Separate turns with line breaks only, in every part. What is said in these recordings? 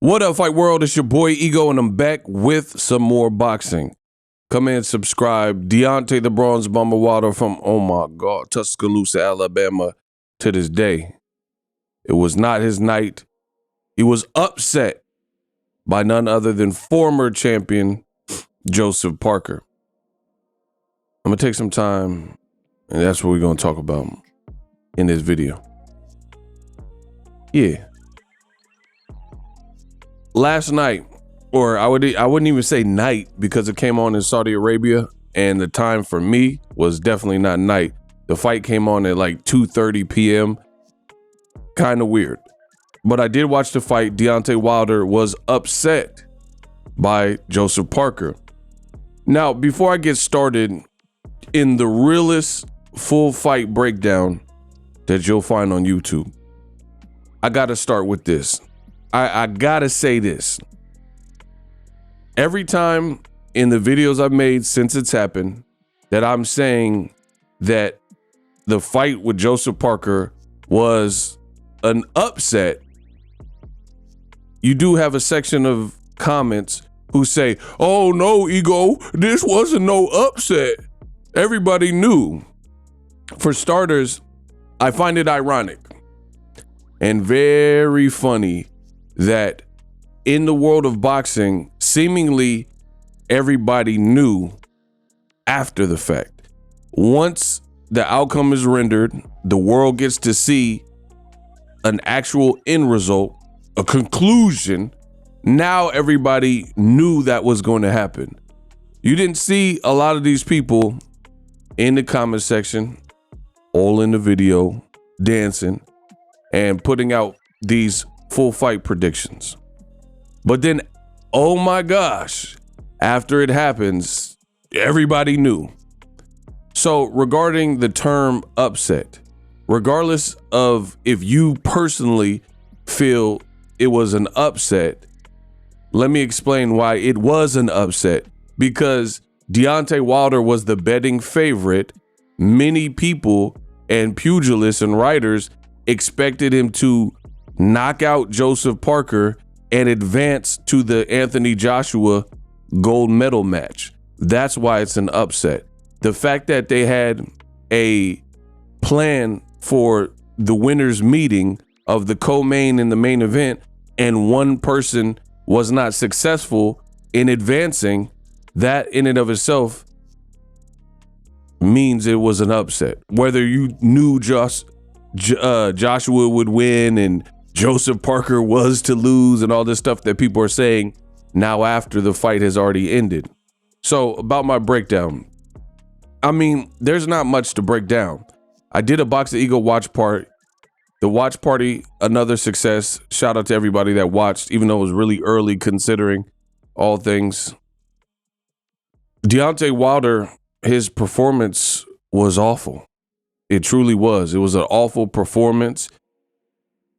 What up, Fight World? It's your boy Ego, and I'm back with some more boxing. Come in, subscribe. Deontay the Bronze Bomber Wilder from, oh my God, Tuscaloosa, Alabama to this day. It was not his night. He was upset by none other than former champion Joseph Parker. I'm going to take some time, and that's what we're going to talk about in this video. Yeah. Last night, or I wouldn't even say night because it came on in Saudi Arabia, and the time for me was definitely not night. The fight came on at like 2:30 p.m. Kind of weird. But I did watch the fight. Deontay Wilder was upset by Joseph Parker. Now, before I get started, in the realest full fight breakdown that you'll find on YouTube, I got to start with this. I gotta say this. Every time in the videos I've made since it's happened that I'm saying that the fight with Joseph Parker was an upset, you do have a section of comments who say, oh no, Ego, this wasn't no upset. Everybody knew. For starters, I find it ironic and very funny that in the world of boxing, seemingly everybody knew after the fact. Once the outcome is rendered, the world gets to see an actual end result, a conclusion. Now everybody knew that was going to happen. You didn't see a lot of these people in the comment section, all in the video, dancing and putting out these full fight predictions. But then, oh my gosh, after it happens, everybody knew. So regarding the term upset, regardless of if you personally feel it was an upset, let me explain why it was an upset. Because Deontay Wilder was the betting favorite. Many people and pugilists and writers expected him to knock out Joseph Parker and advance to the Anthony Joshua gold medal match. That's why it's an upset. The fact that they had a plan for the winners meeting of the co-main and the main event, and one person was not successful in advancing, that in and of itself means it was an upset. Whether you knew Joshua would win and Joseph Parker was to lose and all this stuff that people are saying now after the fight has already ended. So about my breakdown, I mean, there's not much to break down. I did a Boxingego watch party. The watch party, another success. Shout out to everybody that watched, even though it was really early considering all things. Deontay Wilder, his performance was awful. It truly was. It was an awful performance.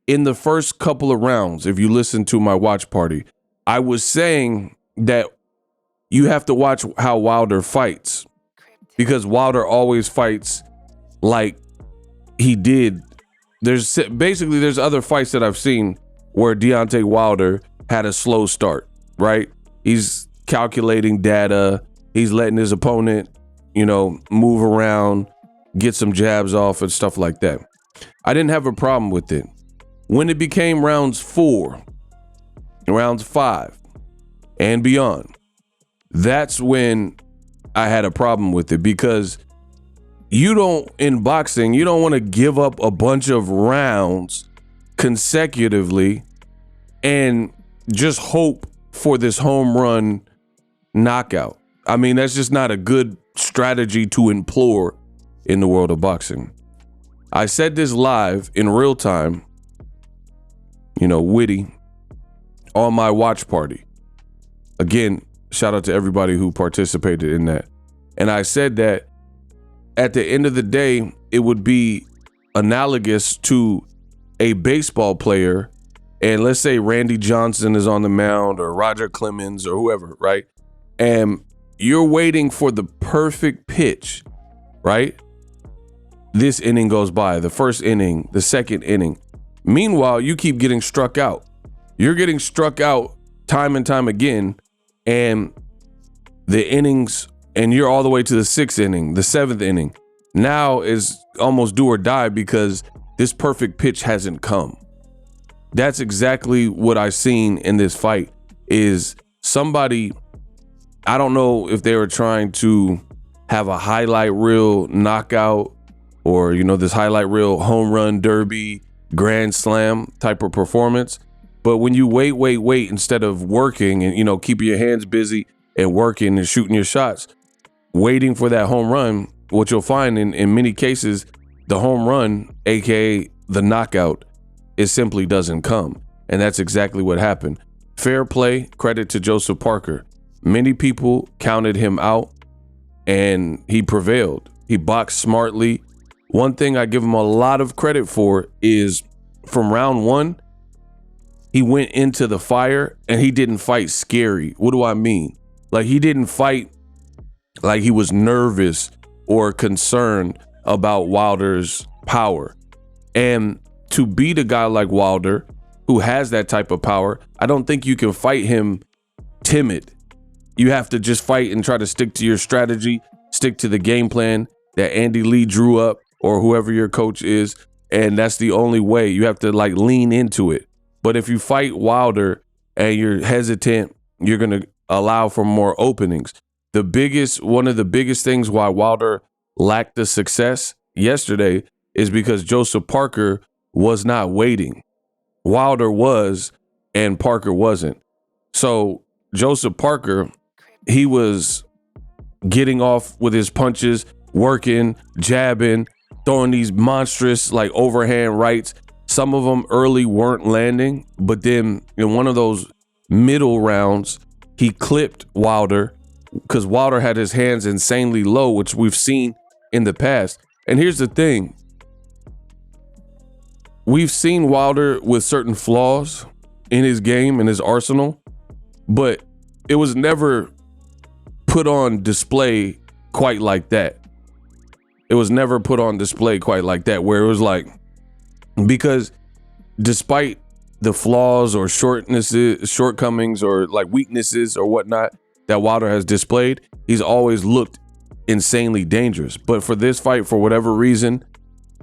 In the first couple of rounds, if you listen to my watch party, I was saying that you have to watch how Wilder fights, because Wilder always fights like he did. There's other fights that I've seen where Deontay Wilder had a slow start, right? He's calculating data. He's letting his opponent, move around, get some jabs off and stuff like that. I didn't have a problem with it. When it became rounds 4, rounds 5, and beyond, that's when I had a problem with it, because in boxing, you don't want to give up a bunch of rounds consecutively and just hope for this home run knockout. I mean, that's just not a good strategy to employ in the world of boxing. I said this live in real time, witty, on my watch party. Again, shout out to everybody who participated in that. And I said that at the end of the day, it would be analogous to a baseball player. And let's say Randy Johnson is on the mound, or Roger Clemens, or whoever, right? And you're waiting for the perfect pitch, right? This inning goes by, the first inning, the second inning. Meanwhile, you keep getting struck out. You're getting struck out time and time again, and the innings, and you're all the way to the 6th inning, the 7th inning. Now is almost do or die because this perfect pitch hasn't come. That's exactly what I've seen in this fight. Is somebody, I don't know if they were trying to have a highlight reel knockout, or, you know, this highlight reel home run derby, grand slam type of performance. But when you wait instead of working and, you know, keeping your hands busy and working and shooting your shots, waiting for that home run, what you'll find in many cases, the home run, aka the knockout, it simply doesn't come. And that's exactly what happened. Fair play, credit to Joseph Parker. Many people counted him out and he prevailed. He boxed smartly. One thing I give him a lot of credit for is from round 1, he went into the fire and he didn't fight scary. What do I mean? Like, he didn't fight like he was nervous or concerned about Wilder's power. And to beat a guy like Wilder, who has that type of power, I don't think you can fight him timid. You have to just fight and try to stick to your strategy, stick to the game plan that Andy Lee drew up, or whoever your coach is. And that's the only way. You have to like lean into it. But if you fight Wilder and you're hesitant, you're going to allow for more openings. One of the biggest things why Wilder lacked the success yesterday is because Joseph Parker was not waiting. Wilder was, and Parker wasn't. So Joseph Parker, he was getting off with his punches, working, jabbing, throwing these monstrous like overhand rights. Some of them early weren't landing, but then in one of those middle rounds, he clipped Wilder because Wilder had his hands insanely low, which we've seen in the past. And here's the thing. We've seen Wilder with certain flaws in his game and his arsenal, but it was never put on display quite like that. It was never put on display quite like that, where it was like, because despite the flaws or shortcomings or like weaknesses or whatnot that Wilder has displayed, he's always looked insanely dangerous. But for this fight, for whatever reason,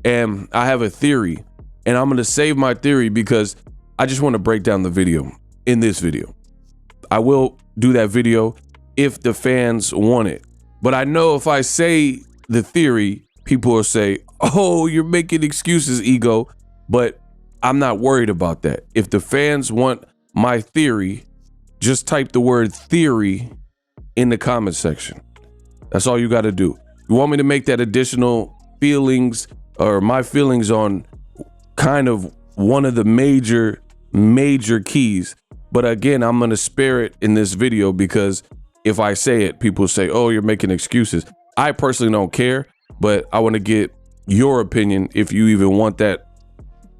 and I have a theory, and I'm going to save my theory because I just want to break down the video in this video. I will do that video if the fans want it. But I know if I say the theory, people will say, oh, you're making excuses, Ego. But I'm not worried about that. If the fans want my theory, just type the word theory in the comment section. That's all you got to do. You want me to make that additional feelings or my feelings on kind of one of the major keys. But again, I'm going to spare it in this video because if I say it, people say, oh, you're making excuses. I personally don't care, but I want to get your opinion if you even want that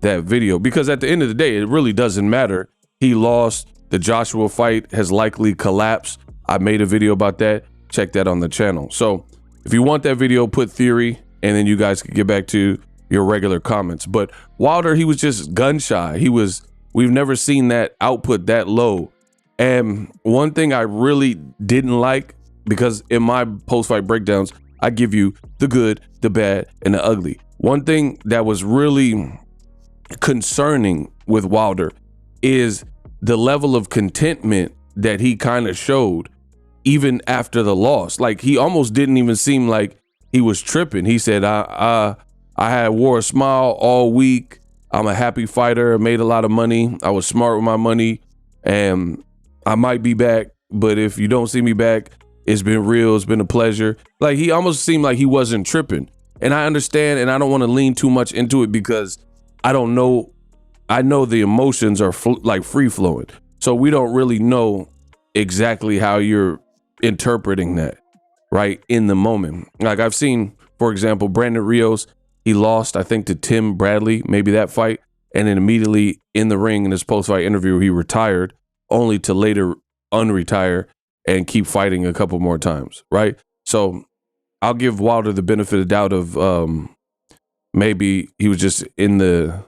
video, because at the end of the day, it really doesn't matter. He lost. The Joshua fight has likely collapsed. I made a video about that. Check that on the channel. So if you want that video, put theory, and then you guys can get back to your regular comments. But Wilder, he was just gun shy. We've never seen that output that low. And one thing I really didn't like, because in my post-fight breakdowns, I give you the good, the bad, and the ugly. One thing that was really concerning with Wilder is the level of contentment that he kind of showed even after the loss. Like, he almost didn't even seem like he was tripping. He said, I wore a smile all week. I'm a happy fighter, made a lot of money. I was smart with my money, and I might be back, but if you don't see me back, it's been real. It's been a pleasure. Like, he almost seemed like he wasn't tripping. And I understand, and I don't want to lean too much into it because I don't know. I know the emotions are like free flowing. So we don't really know exactly how you're interpreting that right in the moment. Like, I've seen, for example, Brandon Rios, he lost, I think, to Tim Bradley, maybe that fight. And then immediately in the ring in his post-fight interview, he retired, only to later unretire and keep fighting a couple more times, right? So I'll give Wilder the benefit of the doubt of maybe he was just in the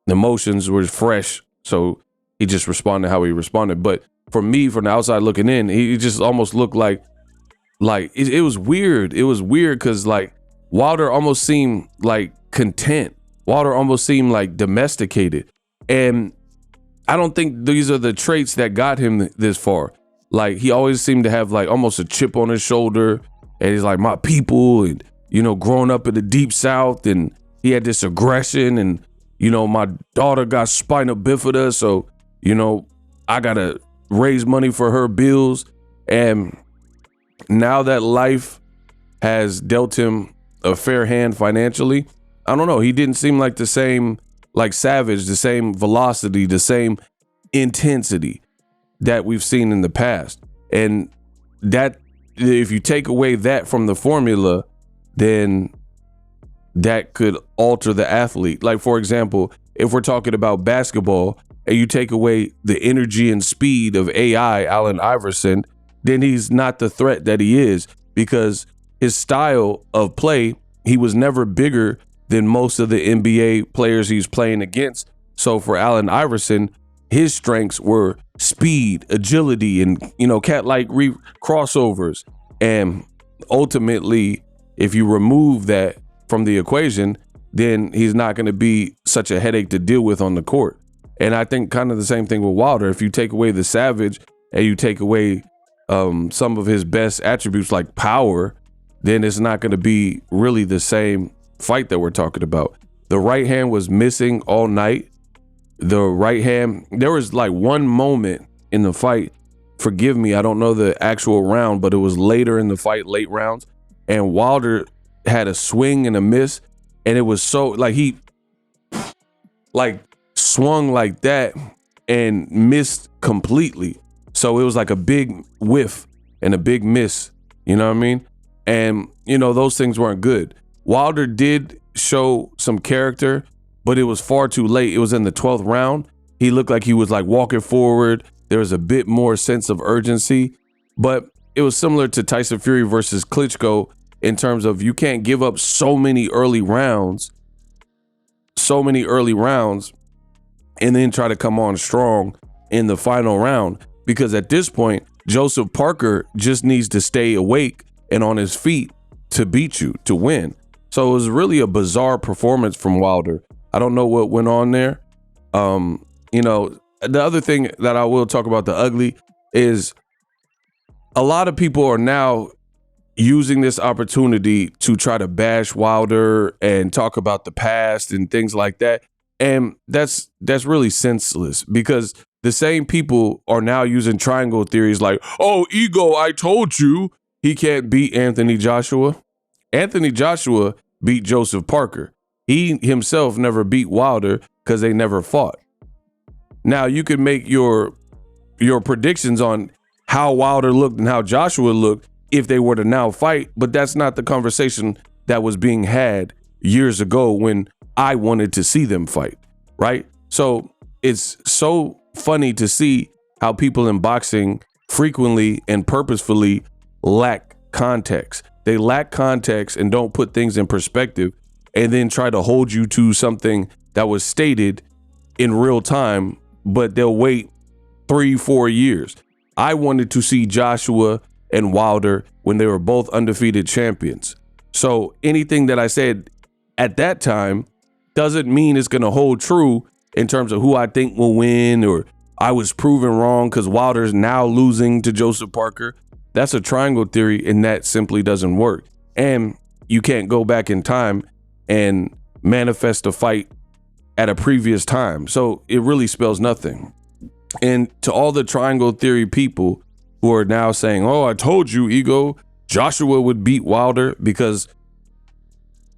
emotions were fresh, so he just responded how he responded. But for me, from the outside looking in, he just almost looked like it was weird. It was weird because like Wilder almost seemed like content. Wilder almost seemed like domesticated. And I don't think these are the traits that got him this far. Like he always seemed to have like almost a chip on his shoulder. And he's like, my people, and, growing up in the deep South, and he had this aggression, and, my daughter got spina bifida. So, I got to raise money for her bills. And now that life has dealt him a fair hand financially, I don't know. He didn't seem like the same, like savage, the same velocity, the same intensity that we've seen in the past. And that, if you take away that from the formula, then that could alter the athlete. Like, for example, if we're talking about basketball and you take away the energy and speed of AI, Allen Iverson, then he's not the threat that he is, because his style of play, he was never bigger than most of the NBA players he's playing against. So for Allen Iverson, his strengths were speed, agility, and, cat-like crossovers. And ultimately, if you remove that from the equation, then he's not going to be such a headache to deal with on the court. And I think kind of the same thing with Wilder. If you take away the savage and you take away some of his best attributes like power, then it's not going to be really the same fight that we're talking about. The right hand was missing all night. The right hand, there was like one moment in the fight, forgive me, I don't know the actual round, but it was later in the fight, late rounds, and Wilder had a swing and a miss, and it was so like he like swung like that and missed completely. So it was like a big whiff and a big miss, you know what I mean? And those things weren't good. Wilder did show some character, but it was far too late. It was in the 12th round. He looked like he was like walking forward. There was a bit more sense of urgency, but it was similar to Tyson Fury versus Klitschko in terms of you can't give up so many early rounds, and then try to come on strong in the final round. Because at this point, Joseph Parker just needs to stay awake and on his feet to beat you, to win. So it was really a bizarre performance from Wilder. I don't know what went on there. The other thing that I will talk about, the ugly, is a lot of people are now using this opportunity to try to bash Wilder and talk about the past and things like that. And that's really senseless, because the same people are now using triangle theories like, oh, ego, I told you he can't beat Anthony Joshua. Anthony Joshua beat Joseph Parker. He himself never beat Wilder because they never fought. Now you could make your predictions on how Wilder looked and how Joshua looked if they were to now fight, but that's not the conversation that was being had years ago when I wanted to see them fight, right? So it's so funny to see how people in boxing frequently and purposefully lack context. They lack context and don't put things in perspective, and then try to hold you to something that was stated in real time, but they'll wait 3-4 years. I wanted to see Joshua and Wilder when they were both undefeated champions. So anything that I said at that time doesn't mean it's going to hold true in terms of who I think will win, or I was proven wrong because Wilder's now losing to Joseph Parker. That's a triangle theory, and that simply doesn't work. And you can't go back in time and manifest a fight at a previous time. So it really spells nothing. And to all the triangle theory people who are now saying, oh, I told you, ego, Joshua would beat Wilder because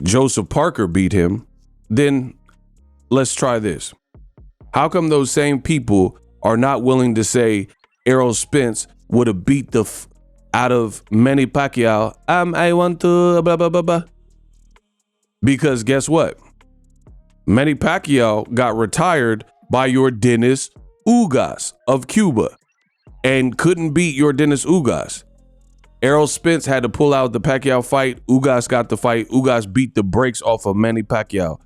Joseph Parker beat him, then let's try this. How come those same people are not willing to say Errol Spence would have beat the out of Manny Pacquiao? I want to blah, blah, blah, blah. Because guess what? Manny Pacquiao got retired by your Dennis Ugas of Cuba and couldn't beat your Dennis Ugas. Errol Spence had to pull out the Pacquiao fight. Ugas got the fight. Ugas beat the brakes off of Manny Pacquiao.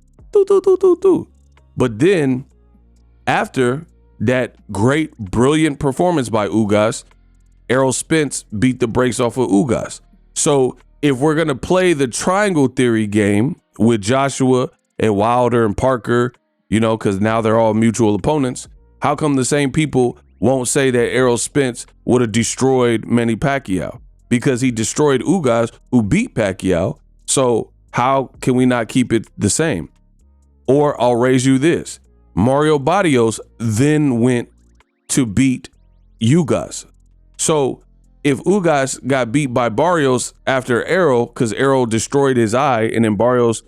But then after that great, brilliant performance by Ugas, Errol Spence beat the brakes off of Ugas. So if we're going to play the triangle theory game with Joshua and Wilder and Parker, you know, because now they're all mutual opponents, how come the same people won't say that Errol Spence would have destroyed Manny Pacquiao? Because he destroyed Ugas, who beat Pacquiao. So how can we not keep it the same? Or I'll raise you this. Mario Barrios then went to beat Ugas. So if Ugas got beat by Barrios after Errol, because Errol destroyed his eye and then Barrios,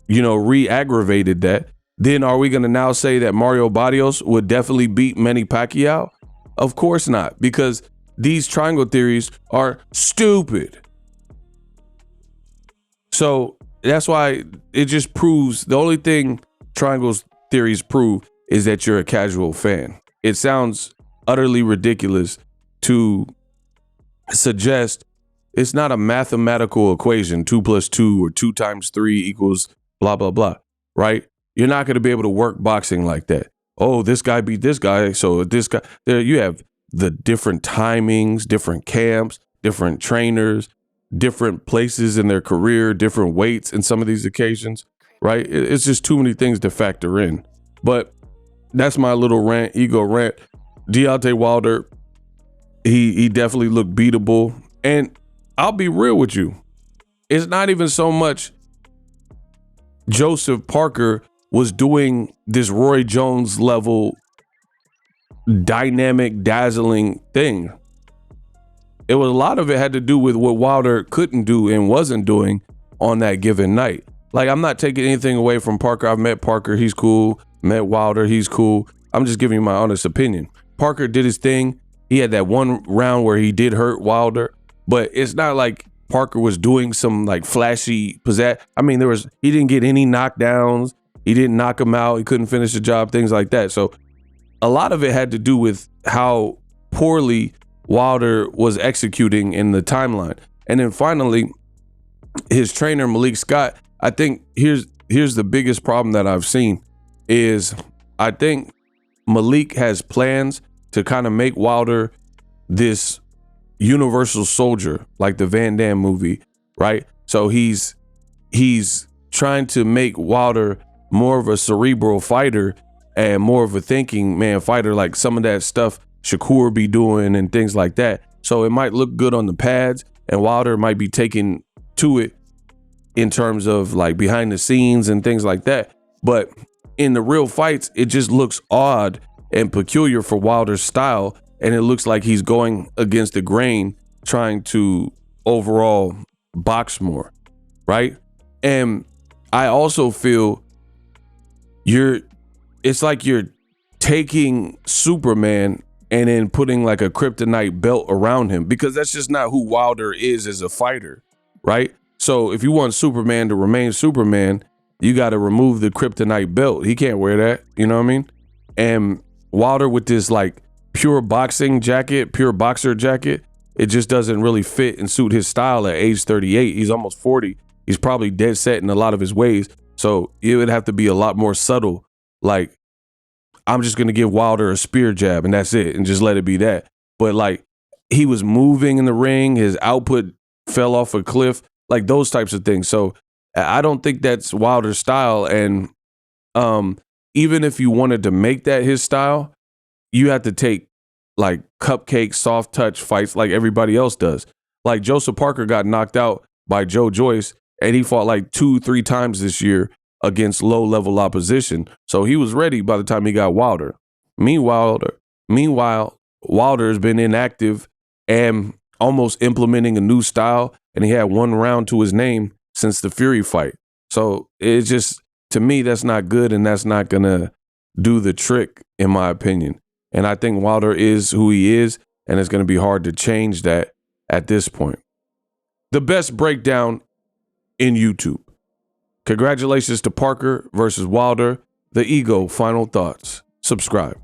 you know, re-aggravated that, then are we going to now say that Mario Barrios would definitely beat Manny Pacquiao? Of course not, because these triangle theories are stupid. So that's why it just proves, the only thing triangles theories prove is that you're a casual fan. It sounds utterly ridiculous to suggest it's not a mathematical equation, 2 + 2 or 2 × 3 equals blah, blah, blah, right? You're not going to be able to work boxing like that. Oh, this guy beat this guy, so this guy, there you have the different timings, different camps, different trainers, different places in their career, different weights in some of these occasions, right? It's just too many things to factor in. But that's my little rant, ego rant. Deontay Wilder, he definitely looked beatable. And I'll be real with you. It's not even so much Joseph Parker was doing this Roy Jones level dynamic, dazzling thing. It was, a lot of it had to do with what Wilder couldn't do and wasn't doing on that given night. Like, I'm not taking anything away from Parker. I've met Parker, he's cool. Met Wilder, he's cool. I'm just giving you my honest opinion. Parker did his thing. He had that one round where he did hurt Wilder, but it's not like Parker was doing some like flashy pizzazz. I mean, he didn't get any knockdowns. He didn't knock him out. He couldn't finish the job, things like that. So a lot of it had to do with how poorly Wilder was executing in the timeline. And then finally, his trainer, Malik Scott, I think here's the biggest problem that I've seen is I think Malik has plans to kind of make Wilder this universal soldier, like the Van Damme movie, right? So he's trying to make Wilder more of a cerebral fighter and more of a thinking man fighter, like some of that stuff Shakur be doing and things like that. So it might look good on the pads and Wilder might be taking to it in terms of like behind the scenes and things like that. But in the real fights, it just looks odd and peculiar for Wilder's style. And it looks like he's going against the grain, trying to overall box more, right? And I also feel it's like you're taking Superman and then putting like a kryptonite belt around him, because that's just not who Wilder is as a fighter, right? So if you want Superman to remain Superman, you got to remove the kryptonite belt. He can't wear that, you know what I mean? And Wilder with this like pure boxing jacket, pure boxer jacket, it just doesn't really fit and suit his style at age 38. He's almost 40. He's probably dead set in a lot of his ways. So it would have to be a lot more subtle. Like, I'm just going to give Wilder a spear jab and that's it, and just let it be that. But like, he was moving in the ring. His output fell off a cliff, like those types of things. So I don't think that's Wilder's style. And even if you wanted to make that his style, you have to take like cupcake, soft touch fights like everybody else does. Like Joseph Parker got knocked out by Joe Joyce and he fought like 2-3 times this year against low level opposition. So he was ready by the time he got Wilder. Meanwhile, Wilder has been inactive and almost implementing a new style, and he had one round to his name since the Fury fight. So it's just, to me, that's not good, and that's not gonna do the trick, in my opinion. And I think Wilder is who he is, and it's gonna be hard to change that at this point. The best breakdown in YouTube. Congratulations to Parker versus Wilder. The Ego final thoughts. Subscribe.